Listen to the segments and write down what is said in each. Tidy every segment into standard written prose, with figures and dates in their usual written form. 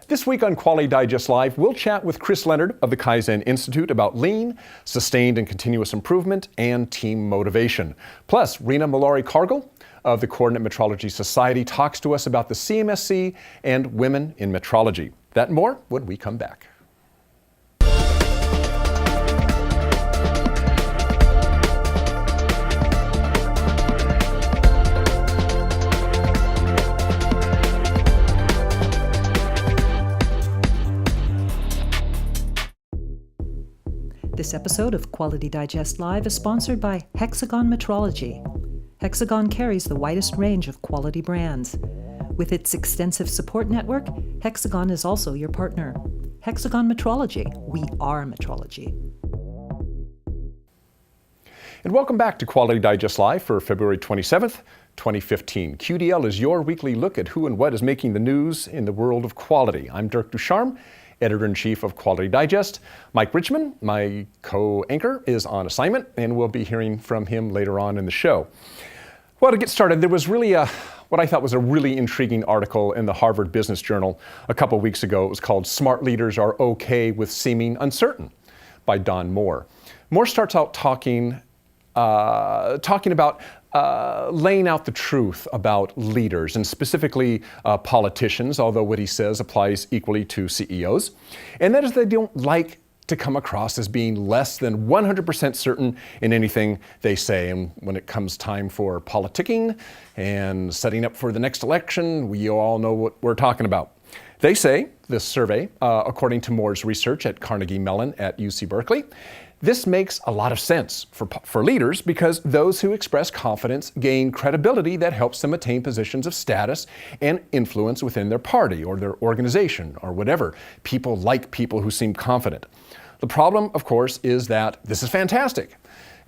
This week on Quality Digest Live, we'll chat with Chris Leonard of the Kaizen Institute about lean, sustained and continuous improvement, and team motivation. Plus, Rina Molari-Korgel of the Coordinate Metrology Society talks to us about the CMSC and women in metrology. That and more when we come back. This episode of Quality Digest Live is sponsored by Hexagon Metrology. Hexagon carries the widest range of quality brands. With its extensive support network, Hexagon is also your partner. Hexagon Metrology. We are metrology. And welcome back to Quality Digest Live for February 27th, 2015. QDL is your weekly look at who and what is making the news in the world of quality. I'm Dirk Ducharme, Editor-in-Chief of Quality Digest. Mike Richmond, my co-anchor, is on assignment, and we'll be hearing from him later on in the show. Well, to get started, there was really what I thought was a really intriguing article in the Harvard Business Journal a couple weeks ago. It was called "Smart Leaders Are Okay with Seeming Uncertain" by Don Moore. Moore starts out talking about laying out the truth about leaders, and specifically politicians, although what he says applies equally to CEOs. And that is, they don't like to come across as being less than 100% certain in anything they say. And when it comes time for politicking and setting up for the next election, we all know what we're talking about. They say, this survey, according to Moore's research at Carnegie Mellon at UC Berkeley, this makes a lot of sense for leaders because those who express confidence gain credibility that helps them attain positions of status and influence within their party or their organization or whatever. People like people who seem confident. The problem, of course, is that this is fantastic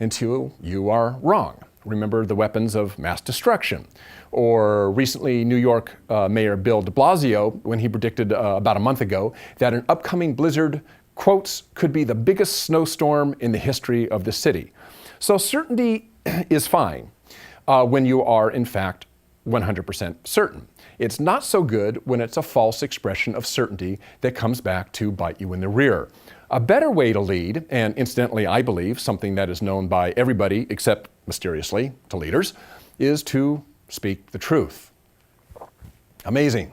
until you are wrong. Remember the weapons of mass destruction. Or recently, New York Mayor Bill de Blasio, when he predicted about a month ago that an upcoming blizzard, quotes, could be the biggest snowstorm in the history of the city. So certainty is fine when you are, in fact, 100% certain. It's not so good when it's a false expression of certainty that comes back to bite you in the rear. A better way to lead, and incidentally, I believe, something that is known by everybody except, mysteriously, to leaders, is to speak the truth. Amazing.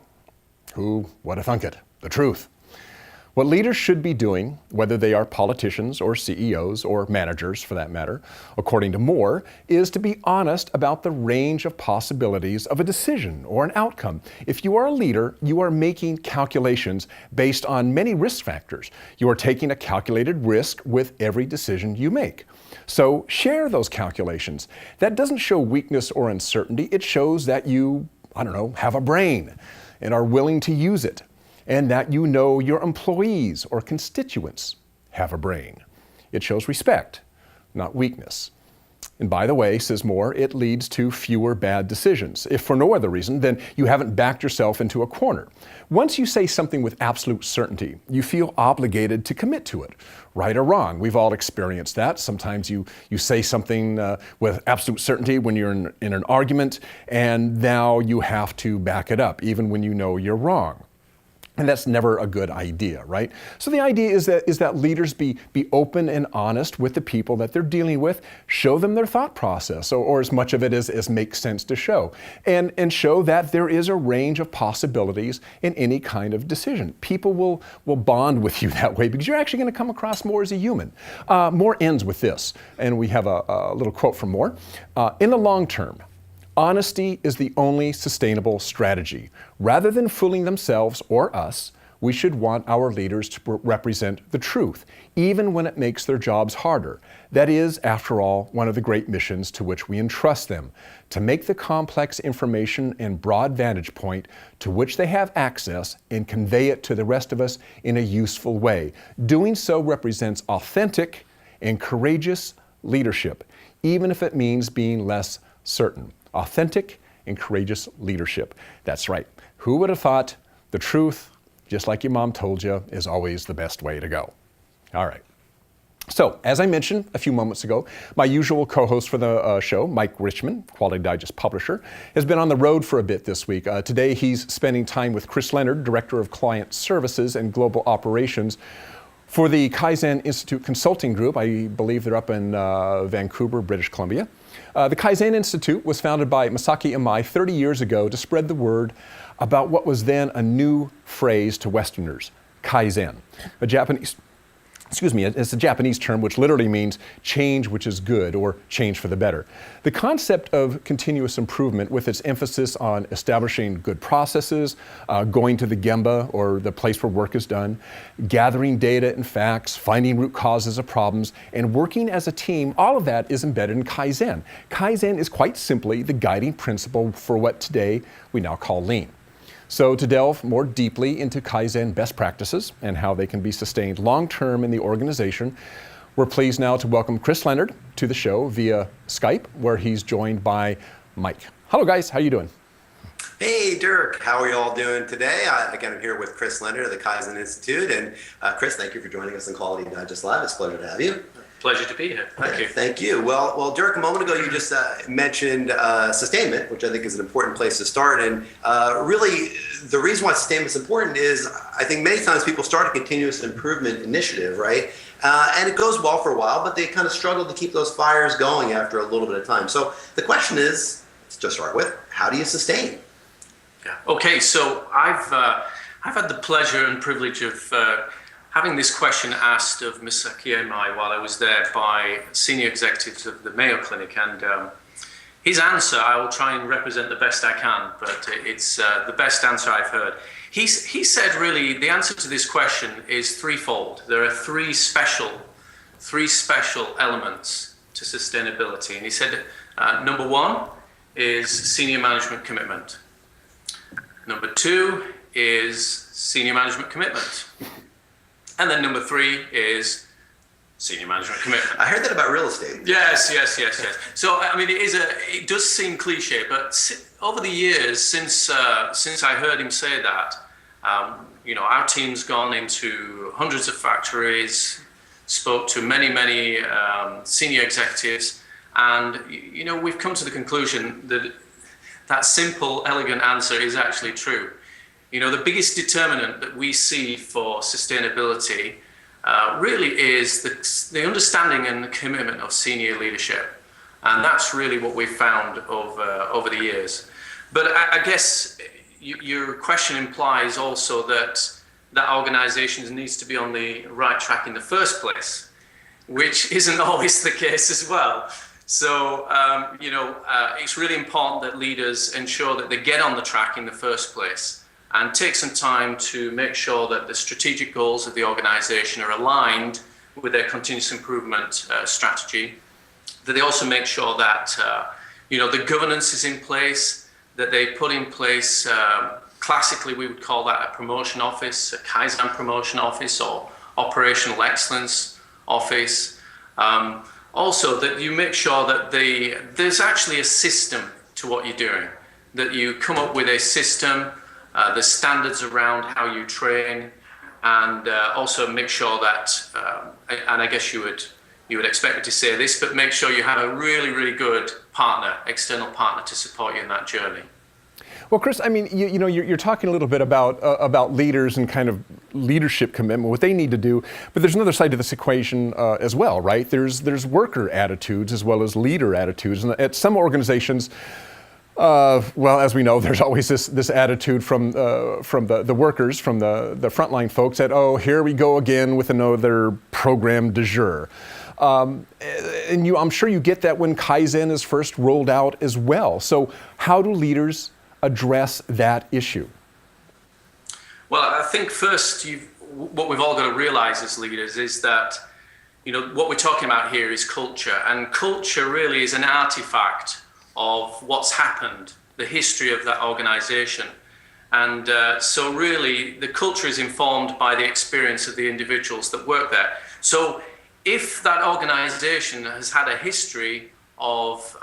Who would have thunk it? The truth. What leaders should be doing, whether they are politicians or CEOs or managers for that matter, according to Moore, is to be honest about the range of possibilities of a decision or an outcome. If you are a leader, you are making calculations based on many risk factors. You are taking a calculated risk with every decision you make. So share those calculations. That doesn't show weakness or uncertainty. It shows that you, have a brain and are willing to use it, and that you know your employees or constituents have a brain. It shows respect, not weakness. And by the way, says Moore, it leads to fewer bad decisions, if for no other reason than you haven't backed yourself into a corner. Once you say something with absolute certainty, you feel obligated to commit to it, right or wrong. We've all experienced that. Sometimes you say something with absolute certainty when you're in an argument, and now you have to back it up, even when you know you're wrong. And that's never a good idea, right? So the idea is that leaders be open and honest with the people that they're dealing with, show them their thought process, or as much of it as makes sense to show, and show that there is a range of possibilities in any kind of decision. People will bond with you that way because you're actually going to come across more as a human. Moore ends with this, and we have a little quote from Moore. In the long term, honesty is the only sustainable strategy. Rather than fooling themselves or us, we should want our leaders to represent the truth, even when it makes their jobs harder. That is, after all, one of the great missions to which we entrust them, to make the complex information and broad vantage point to which they have access and convey it to the rest of us in a useful way. Doing so represents authentic and courageous leadership, even if it means being less certain. Authentic and courageous leadership. That's right. Who would have thought the truth, just like your mom told you, is always the best way to go? All right. So, as I mentioned a few moments ago, my usual co-host for the show, Mike Richmond, Quality Digest publisher, has been on the road for a bit this week. Today, he's spending time with Chris Leonard, Director of Client Services and Global Operations for the Kaizen Institute Consulting Group. I believe they're up in Vancouver, British Columbia. The Kaizen Institute was founded by Masaki Imai 30 years ago to spread the word about what was then a new phrase to Westerners, Kaizen, it's a Japanese term which literally means change which is good or change for the better. The concept of continuous improvement with its emphasis on establishing good processes, going to the gemba or the place where work is done, gathering data and facts, finding root causes of problems, and working as a team, all of that is embedded in Kaizen. Kaizen is quite simply the guiding principle for what today we now call lean. So to delve more deeply into Kaizen best practices and how they can be sustained long-term in the organization, we're pleased now to welcome Chris Leonard to the show via Skype, where he's joined by Mike. Hello guys, how you doing? Hey Dirk, how are you all doing today? Again, I'm here with Chris Leonard of the Kaizen Institute. And Chris, thank you for joining us on Quality Digest Live. It's a pleasure to have you. Pleasure to be here. Thank you. Thank you. Well, Dirk, a moment ago you just mentioned sustainment, which I think is an important place to start. And really, the reason why sustainment is important is I think many times people start a continuous improvement initiative, right? And it goes well for a while, but they kind of struggle to keep those fires going after a little bit of time. So the question is, let's just start with, how do you sustain? Yeah. Okay, so I've had the pleasure and privilege of having this question asked of Masaki Imai while I was there by senior executives of the Mayo Clinic, and his answer, I will try and represent the best I can, but it's the best answer I've heard. He said really the answer to this question is threefold. There are three special elements to sustainability, and he said number one is senior management commitment. Number two is senior management commitment. And then number three is senior management commitment. I heard that about real estate. Yes. So, I mean, it does seem cliche, but over the years, since I heard him say that, our team's gone into hundreds of factories, spoke to many senior executives, and, we've come to the conclusion that simple, elegant answer is actually true. The biggest determinant that we see for sustainability really is the understanding and the commitment of senior leadership. And that's really what we've found over the years. But I guess your question implies also that organizations needs to be on the right track in the first place, which isn't always the case as well. So, it's really important that leaders ensure that they get on the track in the first place and take some time to make sure that the strategic goals of the organization are aligned with their continuous improvement strategy, that they also make sure that, the governance is in place, that they put in place, classically we would call that a promotion office, a Kaizen promotion office or operational excellence office. Also, that you make sure that there's actually a system to what you're doing, that you come up with a system, the standards around how you train, and also make sure that, and I guess you would expect me to say this, but make sure you have a really good partner, external partner to support you in that journey. Well, Chris, I mean, you're talking a little bit about leaders and kind of leadership commitment, what they need to do, but there's another side to this equation as well, right? There's worker attitudes as well as leader attitudes, and at some organizations, well, as we know, there's always this attitude from the workers, from the frontline folks that, oh, here we go again with another program du jour. And I'm sure you get that when Kaizen is first rolled out as well. So how do leaders address that issue? Well, I think first, what we've all got to realize as leaders is that, what we're talking about here is culture, and culture really is an artifact of what's happened, the history of that organization. And so really the culture is informed by the experience of the individuals that work there. So if that organization has had a history of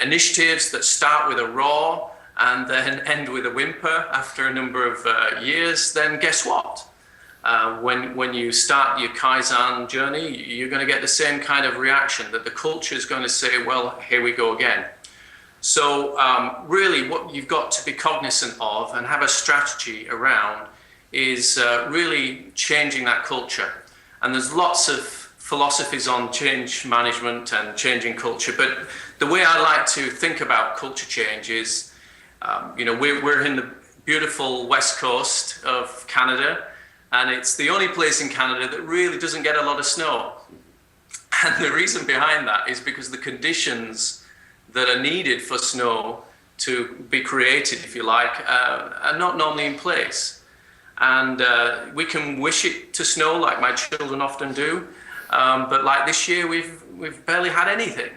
initiatives that start with a roar and then end with a whimper after a number of years, then guess what? when you start your Kaizen journey, you're going to get the same kind of reaction, that the culture is going to say, well, here we go again. So really what you've got to be cognizant of and have a strategy around is really changing that culture. And there's lots of philosophies on change management and changing culture, but the way I like to think about culture change is, we're in the beautiful west coast of Canada, and it's the only place in Canada that really doesn't get a lot of snow. And the reason behind that is because the conditions that are needed for snow to be created, if you like, are not normally in place. And we can wish it to snow like my children often do, but like this year we've barely had anything.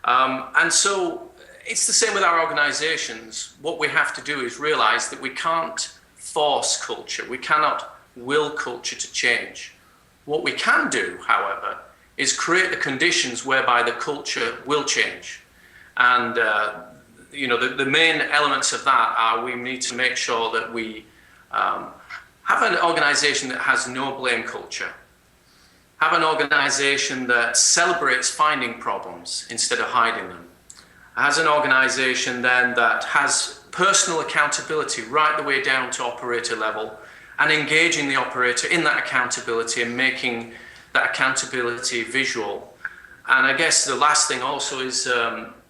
And so it's the same with our organizations. What we have to do is realize that we can't force culture. We cannot will culture to change. What we can do, however, is create the conditions whereby the culture will change. And the main elements of that are we need to make sure that we have an organization that has no blame culture. Have an organization that celebrates finding problems instead of hiding them. Has an organization then that has personal accountability right the way down to operator level, and engaging the operator in that accountability and making that accountability visual. And I guess the last thing also is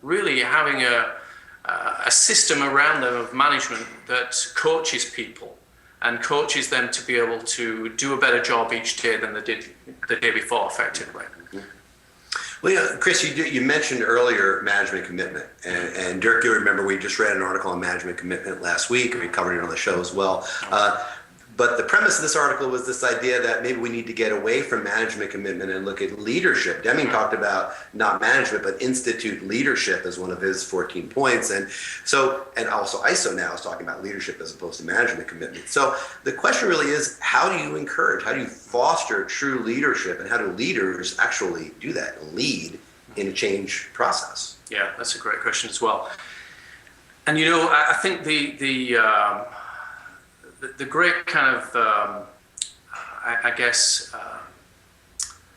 really having a system around them of management that coaches people and coaches them to be able to do a better job each day than they did the day before, effectively. Well, Chris, you mentioned earlier management commitment, and Dirk, you remember we just read an article on management commitment last week, and we covered it on the show as well. But the premise of this article was this idea that maybe we need to get away from management commitment and look at leadership. Deming talked about not management, but institute leadership as one of his 14 points. And also ISO now is talking about leadership as opposed to management commitment. So the question really is, how do you encourage, how do you foster true leadership, and how do leaders actually do that, lead in a change process? Yeah, that's a great question as well. And I think the great kind of,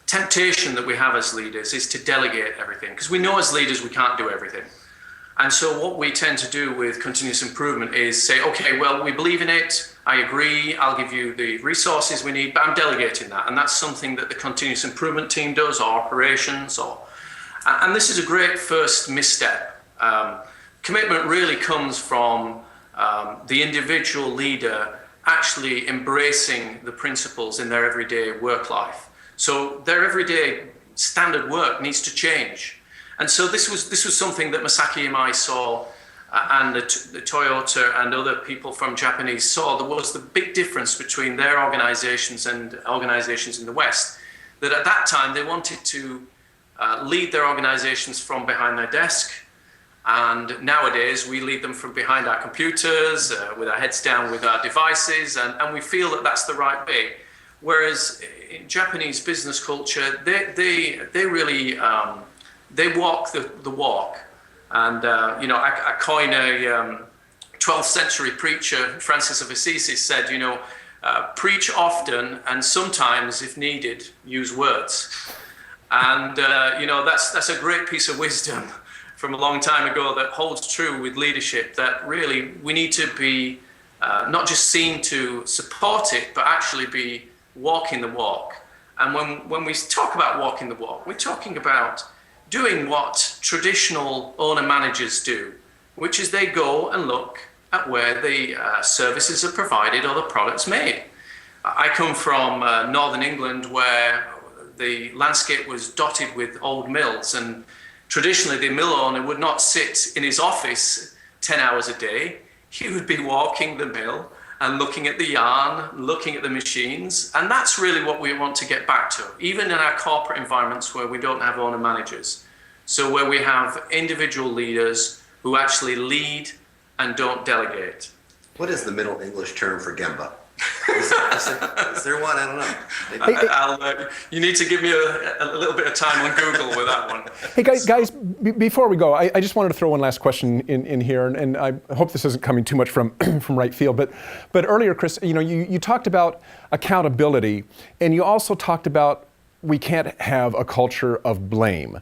temptation that we have as leaders is to delegate everything, because we know as leaders we can't do everything. And so what we tend to do with continuous improvement is say, okay, well, we believe in it, I agree, I'll give you the resources we need, but I'm delegating that. And that's something that the continuous improvement team does, or operations, and this is a great first misstep. Commitment really comes from the individual leader actually embracing the principles in their everyday work life. So their everyday standard work needs to change. And so this was something that Masaki Imai saw, and the Toyota and other people from Japanese saw. There was the big difference between their organizations and organizations in the West, that at that time they wanted to lead their organizations from behind their desk. And nowadays we lead them from behind our computers, with our heads down with our devices, and we feel that that's the right way. Whereas in Japanese business culture, they really they walk the walk. And I coin a 12th century preacher, Francis of Assisi, said, preach often and sometimes, if needed, use words. And that's a great piece of wisdom from a long time ago that holds true with leadership, that really we need to be not just seen to support it, but actually be walking the walk. And when we talk about walking the walk, we're talking about doing what traditional owner-managers do, which is they go and look at where the services are provided or the products made. I come from Northern England, where the landscape was dotted with old mills, and traditionally, the mill owner would not sit in his office 10 hours a day. He would be walking the mill and looking at the yarn, looking at the machines. And that's really what we want to get back to, even in our corporate environments where we don't have owner managers. So where we have individual leaders who actually lead and don't delegate. What is the Middle English term for Gemba? Is there one? I don't know. You need to give me a little bit of time on Google with that one. Hey guys, before we go, I just wanted to throw one last question in here, and I hope this isn't coming too much from from right field. But earlier, Chris, you talked about accountability, and you also talked about we can't have a culture of blame.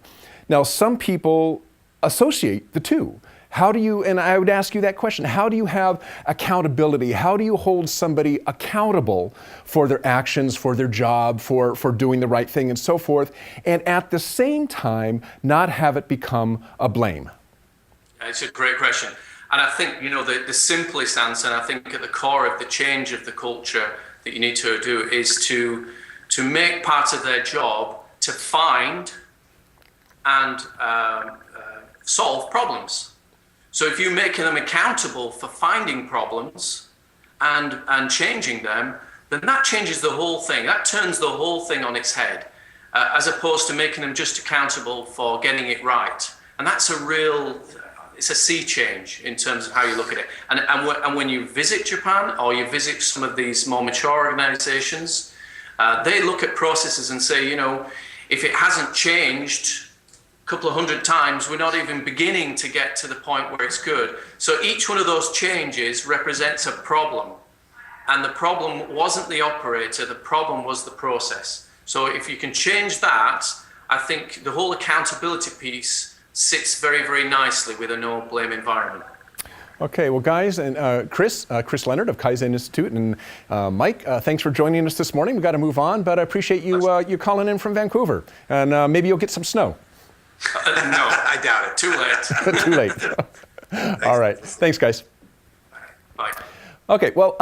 Now, some people associate the two. How do you, and I would ask you that question, how do you have accountability? How do you hold somebody accountable for their actions, for their job, for doing the right thing and so forth, and at the same time not have it become a blame? It's a great question. And I think, the simplest answer, and I think at the core of the change of the culture that you need to do is to make part of their job to find and solve problems. So if you're making them accountable for finding problems and changing them, then that changes the whole thing. That turns the whole thing on its head, as opposed to making them just accountable for getting it right. And that's it's a sea change in terms of how you look at it. And when you visit Japan or you visit some of these more mature organizations, they look at processes and say, if it hasn't changed a couple of hundred times, we're not even beginning to get to the point where it's good. So each one of those changes represents a problem. And the problem wasn't the operator, the problem was the process. So if you can change that, I think the whole accountability piece sits very, very nicely with a no blame environment. Okay, well, guys, and Chris Leonard of Kaizen Institute, and Mike, thanks for joining us this morning. We've got to move on, but I appreciate you calling in from Vancouver, and maybe you'll get some snow. No, I doubt it. Too late. Too late. All right. Thanks, guys. Bye. Okay, well,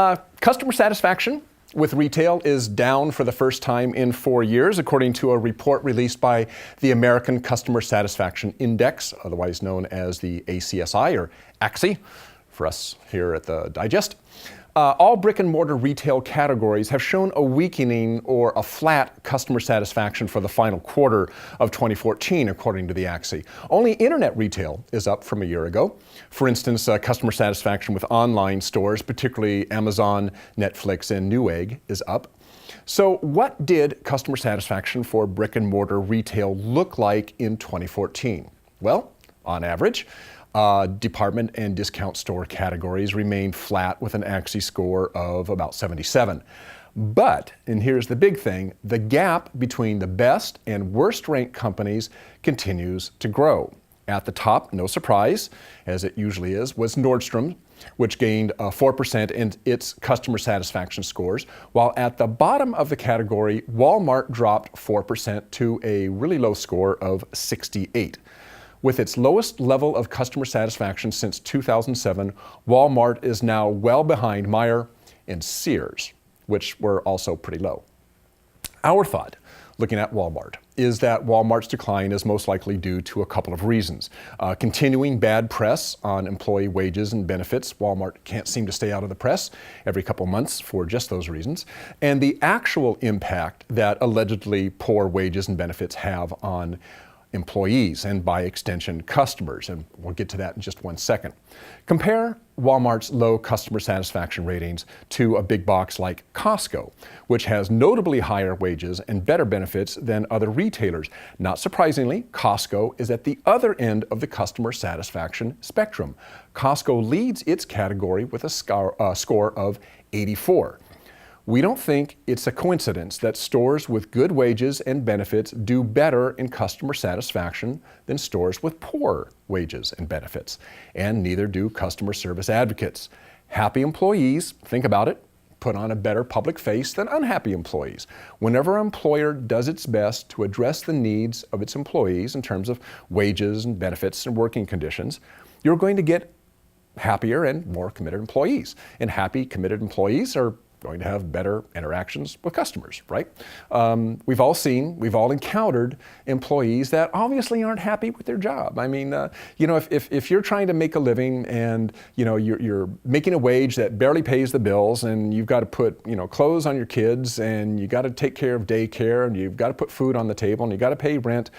customer satisfaction with retail is down for the first time in 4 years, according to a report released by the American Customer Satisfaction Index, otherwise known as the ACSI or AXI for us here at the Digest. All brick and mortar retail categories have shown a weakening or a flat customer satisfaction for the final quarter of 2014, according to the AXI. Only internet retail is up from a year ago. For instance, customer satisfaction with online stores, particularly Amazon, Netflix, and Newegg, is up. So what did customer satisfaction for brick and mortar retail look like in 2014? Well, on average, department and discount store categories remained flat with an AXI score of about 77. But, and here's the big thing, the gap between the best and worst ranked companies continues to grow. At the top, no surprise, as it usually is, was Nordstrom, which gained 4% in its customer satisfaction scores, while at the bottom of the category, Walmart dropped 4% to a really low score of 68. With its lowest level of customer satisfaction since 2007, Walmart is now well behind Meijer and Sears, which were also pretty low. Our thought, looking at Walmart, is that Walmart's decline is most likely due to a couple of reasons. Continuing bad press on employee wages and benefits. Walmart can't seem to stay out of the press every couple months for just those reasons. And the actual impact that allegedly poor wages and benefits have on employees and by extension customers, and we'll get to that in just 1 second. Compare Walmart's low customer satisfaction ratings to a big box like Costco, which has notably higher wages and better benefits than other retailers. Not surprisingly, Costco is at the other end of the customer satisfaction spectrum. Costco leads its category with a score of 84. We don't think it's a coincidence that stores with good wages and benefits do better in customer satisfaction than stores with poor wages and benefits. And neither do customer service advocates. Happy employees, think about it, put on a better public face than unhappy employees. Whenever an employer does its best to address the needs of its employees in terms of wages and benefits and working conditions, you're going to get happier and more committed employees. And happy, committed employees are going to have better interactions with customers, right? We've all encountered employees that obviously aren't happy with their job. I mean, if you're trying to make a living and, you're making a wage that barely pays the bills and you've got to put, clothes on your kids and you got to take care of daycare and you've got to put food on the table and you got to pay rent,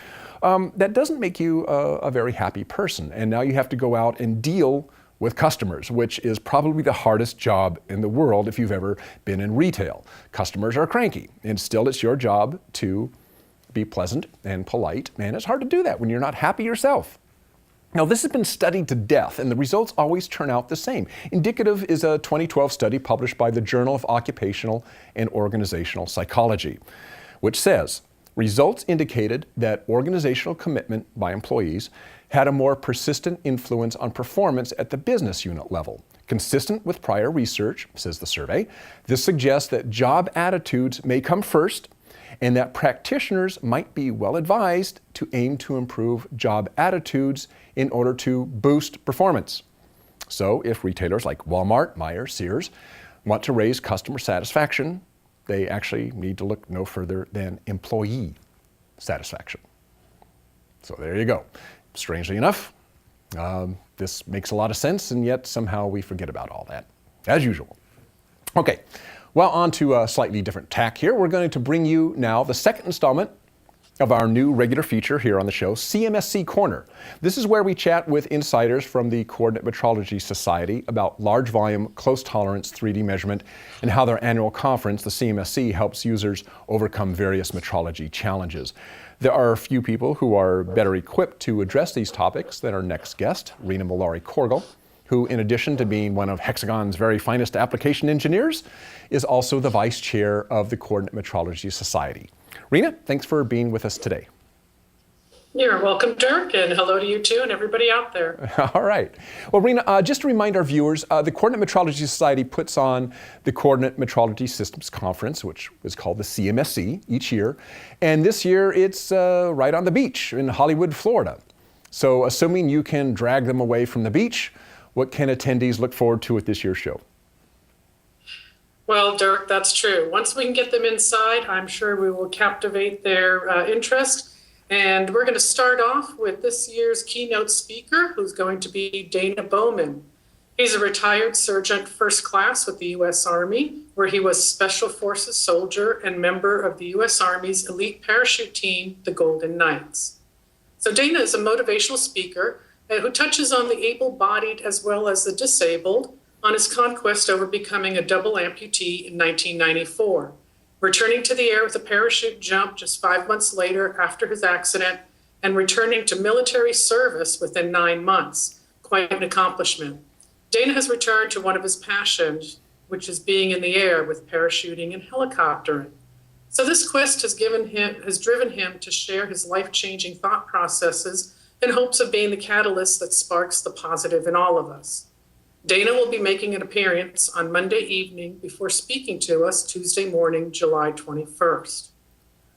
that doesn't make you a very happy person. And now you have to go out and deal with customers, which is probably the hardest job in the world if you've ever been in retail. Customers are cranky, and still it's your job to be pleasant and polite, and it's hard to do that when you're not happy yourself. Now, this has been studied to death, and the results always turn out the same. Indicative is a 2012 study published by the Journal of Occupational and Organizational Psychology, which says results indicated that organizational commitment by employees had a more persistent influence on performance at the business unit level. Consistent with prior research, says the survey, this suggests that job attitudes may come first and that practitioners might be well advised to aim to improve job attitudes in order to boost performance. So if retailers like Walmart, Meijer, Sears want to raise customer satisfaction, they actually need to look no further than employee satisfaction. So there you go. Strangely enough, this makes a lot of sense, and yet somehow we forget about all that, as usual. Okay, well, on to a slightly different tack here. We're going to bring you now the second installment of our new regular feature here on the show, CMSC Corner. This is where we chat with insiders from the Coordinate Metrology Society about large volume, close tolerance 3D measurement and how their annual conference, the CMSC, helps users overcome various metrology challenges. There are a few people who are better equipped to address these topics than our next guest, Rina Molari-Korgel, who, in addition to being one of Hexagon's very finest application engineers, is also the vice chair of the Coordinate Metrology Society. Rina, thanks for being with us today. You're welcome, Dirk, and hello to you too and everybody out there. All right. Well, Rina, just to remind our viewers, the Coordinate Metrology Society puts on the Coordinate Metrology Systems Conference, which is called the CMSC, each year. And this year it's right on the beach in Hollywood, Florida. So assuming you can drag them away from the beach, what can attendees look forward to at this year's show? Well, Dirk, that's true. Once we can get them inside, I'm sure we will captivate their interest. And we're going to start off with this year's keynote speaker, who's going to be Dana Bowman. He's a retired Sergeant First Class with the U.S. Army, where he was Special Forces soldier and member of the U.S. Army's elite parachute team, the Golden Knights. So Dana is a motivational speaker who touches on the able-bodied as well as the disabled on his conquest over becoming a double amputee in 1994, returning to the air with a parachute jump just 5 months later after his accident, and returning to military service within 9 months. Quite an accomplishment. Dana has returned to one of his passions, which is being in the air with parachuting and helicoptering. So this quest has driven him to share his life-changing thought processes in hopes of being the catalyst that sparks the positive in all of us. Dana will be making an appearance on Monday evening before speaking to us Tuesday morning, July 21st.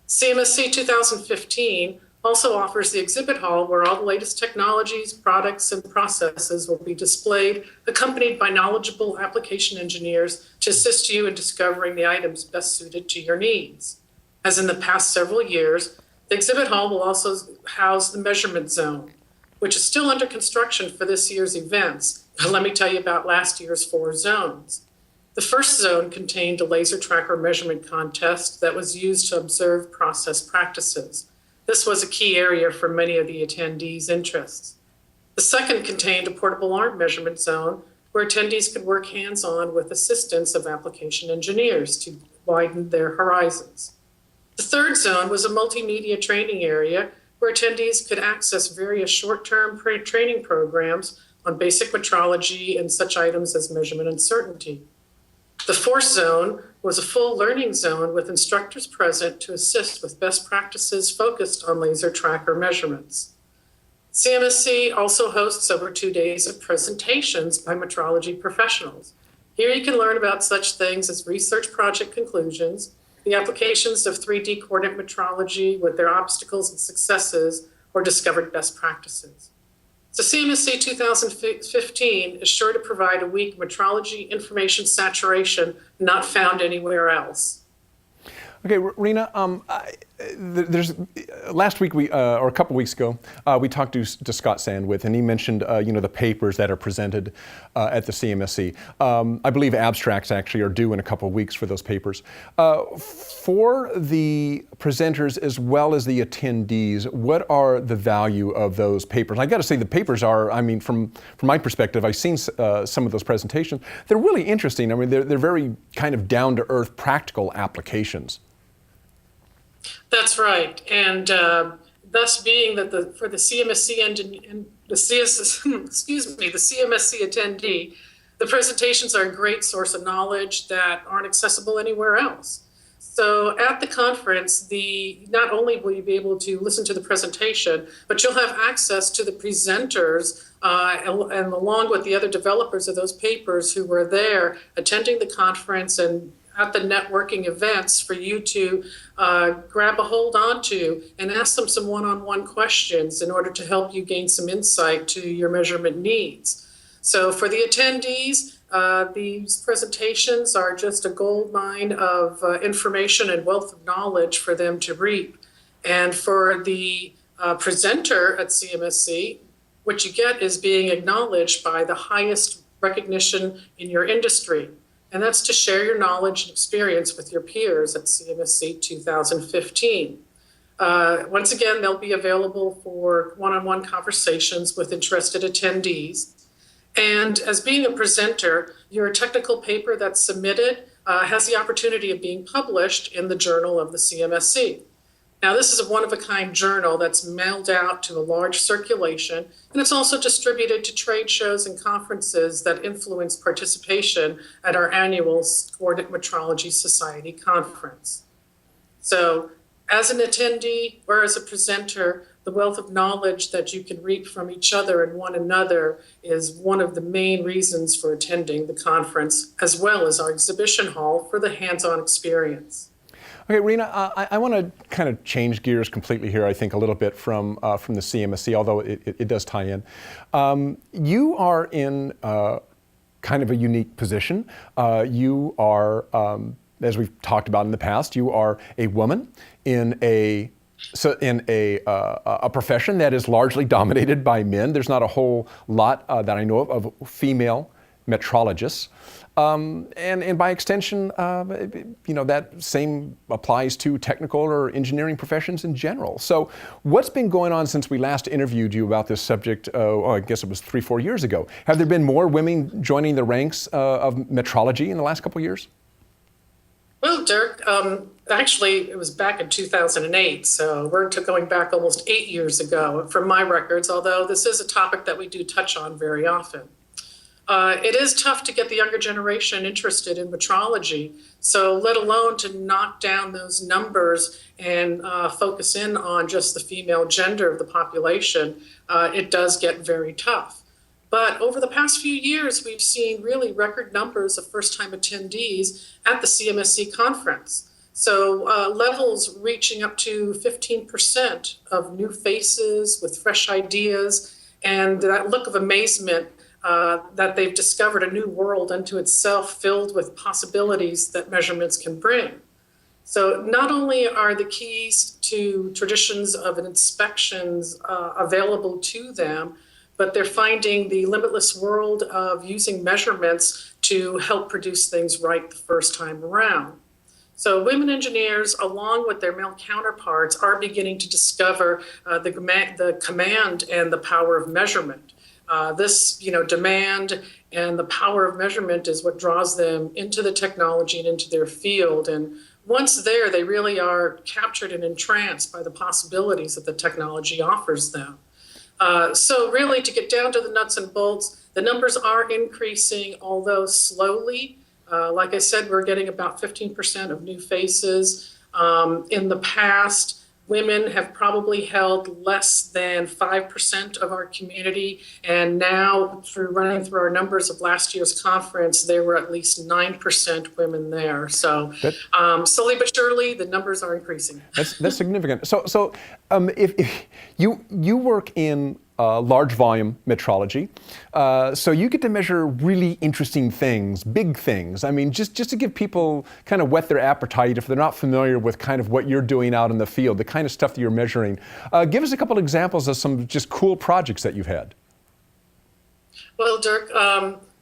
CMSC 2015 also offers the exhibit hall where all the latest technologies, products, and processes will be displayed, accompanied by knowledgeable application engineers to assist you in discovering the items best suited to your needs. As in the past several years, the exhibit hall will also house the measurement zone, which is still under construction for this year's events. But let me tell you about last year's 4 zones. The first zone contained a laser tracker measurement contest that was used to observe process practices. This was a key area for many of the attendees' interests. The second contained a portable arm measurement zone where attendees could work hands-on with assistance of application engineers to widen their horizons. The third zone was a multimedia training area where attendees could access various short-term training programs on basic metrology and such items as measurement uncertainty. The fourth zone was a full learning zone with instructors present to assist with best practices focused on laser tracker measurements. CMSC also hosts over 2 days of presentations by metrology professionals. Here you can learn about such things as research project conclusions, the applications of 3D coordinate metrology with their obstacles and successes, or discovered best practices. So CMSC 2015 is sure to provide a week of metrology information saturation not found anywhere else. Okay, Rina, last week or a couple weeks ago, we talked to Scott Sandwith, and he mentioned the papers that are presented at the CMSC. I believe abstracts actually are due in a couple of weeks for those papers. For the presenters as well as the attendees, what are the value of those papers? I got to say, the papers are, I mean, from my perspective, I've seen some of those presentations. They're really interesting. I mean, they're very kind of down-to-earth, practical applications. That's right, and thus being that for the CMSC and the CMSC attendee, the presentations are a great source of knowledge that aren't accessible anywhere else. So at the conference, not only will you be able to listen to the presentation, but you'll have access to the presenters and along with the other developers of those papers who were there attending the conference and at the networking events for you to grab a hold onto and ask them some one-on-one questions in order to help you gain some insight to your measurement needs. So for the attendees, these presentations are just a gold mine of information and wealth of knowledge for them to reap. And for the presenter at CMSC, what you get is being acknowledged by the highest recognition in your industry. And that's to share your knowledge and experience with your peers at CMSC 2015. Once again, they'll be available for one-on-one conversations with interested attendees. And as being a presenter, your technical paper that's submitted has the opportunity of being published in the Journal of the CMSC. Now, this is a one-of-a-kind journal that's mailed out to a large circulation, and it's also distributed to trade shows and conferences that influence participation at our annual Coordinate Metrology Society conference. So, as an attendee or as a presenter, the wealth of knowledge that you can reap from each other and one another is one of the main reasons for attending the conference, as well as our exhibition hall for the hands-on experience. Okay, Rina, I want to kind of change gears completely here, I think, a little bit from the CMSC, although it does tie in. You are in kind of a unique position. You are, as we've talked about in the past, you are a woman in a profession that is largely dominated by men. There's not a whole lot that I know of female metrologists. And by extension, that same applies to technical or engineering professions in general. So what's been going on since we last interviewed you about this subject, I guess it was 3-4 years ago? Have there been more women joining the ranks of metrology in the last couple of years? Well, Dirk, actually, it was back in 2008, so we're going back almost 8 years ago from my records, although this is a topic that we do touch on very often. It is tough to get the younger generation interested in metrology, so let alone to knock down those numbers and focus in on just the female gender of the population, it does get very tough. But over the past few years, we've seen really record numbers of first-time attendees at the CMSC conference. So levels reaching up to 15% of new faces with fresh ideas and that look of amazement that they've discovered a new world unto itself filled with possibilities that measurements can bring. So not only are the keys to traditions of inspections available to them, but they're finding the limitless world of using measurements to help produce things right the first time around. So women engineers, along with their male counterparts, are beginning to discover the command and the power of measurement. This demand and the power of measurement is what draws them into the technology and into their field. And once there, they really are captured and entranced by the possibilities that the technology offers them. So really, to get down to the nuts and bolts, the numbers are increasing, although slowly. Like I said, we're getting about 15% of new faces. In the past, women have probably held less than 5% of our community, and now, running through our numbers of last year's conference, there were at least 9% women there. So slowly but surely, the numbers are increasing. That's significant. So if you work in large volume metrology. So you get to measure really interesting things, big things. I mean, just to give people kind of whet their appetite if they're not familiar with kind of what you're doing out in the field, the kind of stuff that you're measuring. Give us a couple examples of some just cool projects that you've had. Well, Dirk,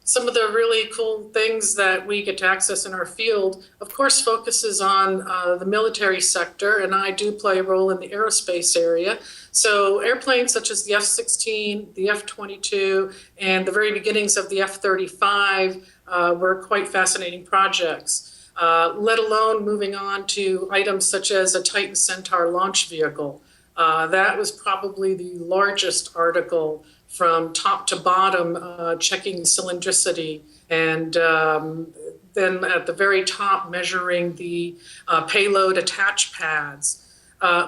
some of the really cool things that we get to access in our field, of course, focuses on the military sector, and I do play a role in the aerospace area. So airplanes such as the F-16, the F-22, and the very beginnings of the F-35 were quite fascinating projects, let alone moving on to items such as a Titan Centaur launch vehicle. That was probably the largest article from top to bottom, checking cylindricity, and then at the very top measuring the payload attach pads.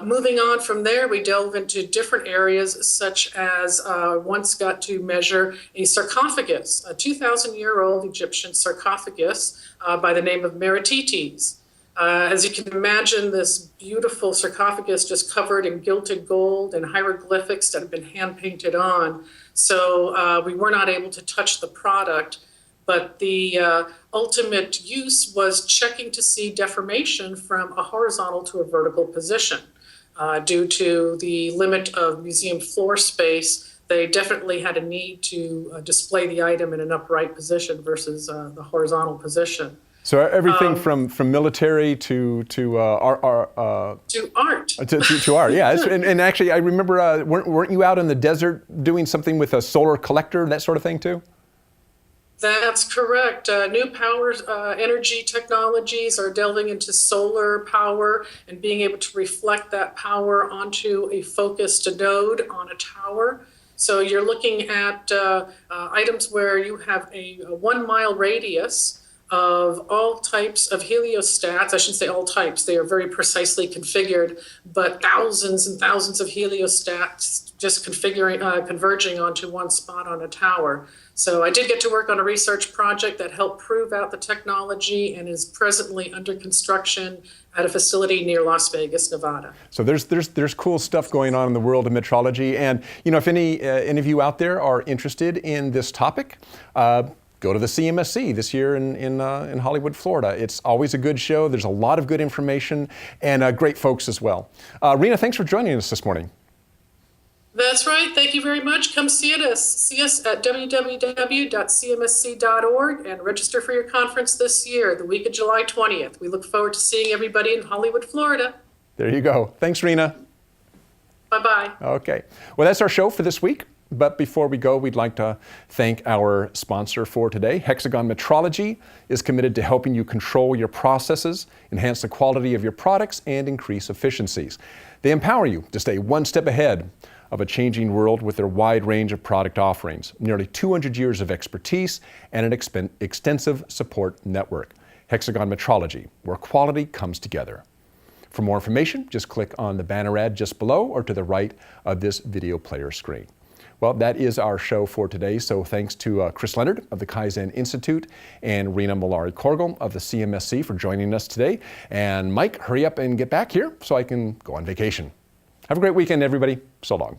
Moving on from there, we delve into different areas, such as once got to measure a sarcophagus, a 2,000-year-old Egyptian sarcophagus by the name of Meritites. As you can imagine, this beautiful sarcophagus just covered in gilded gold and hieroglyphics that have been hand-painted on. So we were not able to touch the product, but the ultimate use was checking to see deformation from a horizontal to a vertical position. Due to the limit of museum floor space, they definitely had a need to display the item in an upright position versus the horizontal position. So everything from military to art. To art. To art, yeah. And actually, I remember, weren't you out in the desert doing something with a solar collector, that sort of thing too? That's correct. New power energy technologies are delving into solar power and being able to reflect that power onto a focused node on a tower. So you're looking at items where you have a 1 mile radius of all types of heliostats. I shouldn't say all types, they are very precisely configured, but thousands and thousands of heliostats just converging onto one spot on a tower. So I did get to work on a research project that helped prove out the technology and is presently under construction at a facility near Las Vegas, Nevada. So there's cool stuff going on in the world of metrology. And you know, if any of you out there are interested in this topic, go to the CMSC this year in Hollywood, Florida. It's always a good show. There's a lot of good information and great folks as well. Rina, thanks for joining us this morning. That's right. Thank you very much. Come see us. See us at www.cmsc.org and register for your conference this year, the week of July 20th. We look forward to seeing everybody in Hollywood, Florida. There you go. Thanks, Rina. Bye-bye. Okay. Well, that's our show for this week. But before we go, we'd like to thank our sponsor for today. Hexagon Metrology is committed to helping you control your processes, enhance the quality of your products, and increase efficiencies. They empower you to stay one step ahead of a changing world with their wide range of product offerings, nearly 200 years of expertise, and an extensive support network. Hexagon Metrology, where quality comes together. For more information, just click on the banner ad just below or to the right of this video player screen. Well, that is our show for today, so thanks to Chris Leonard of the Kaizen Institute and Rina Molari-Korgel of the CMSC for joining us today. And Mike, hurry up and get back here so I can go on vacation. Have a great weekend, everybody. So long.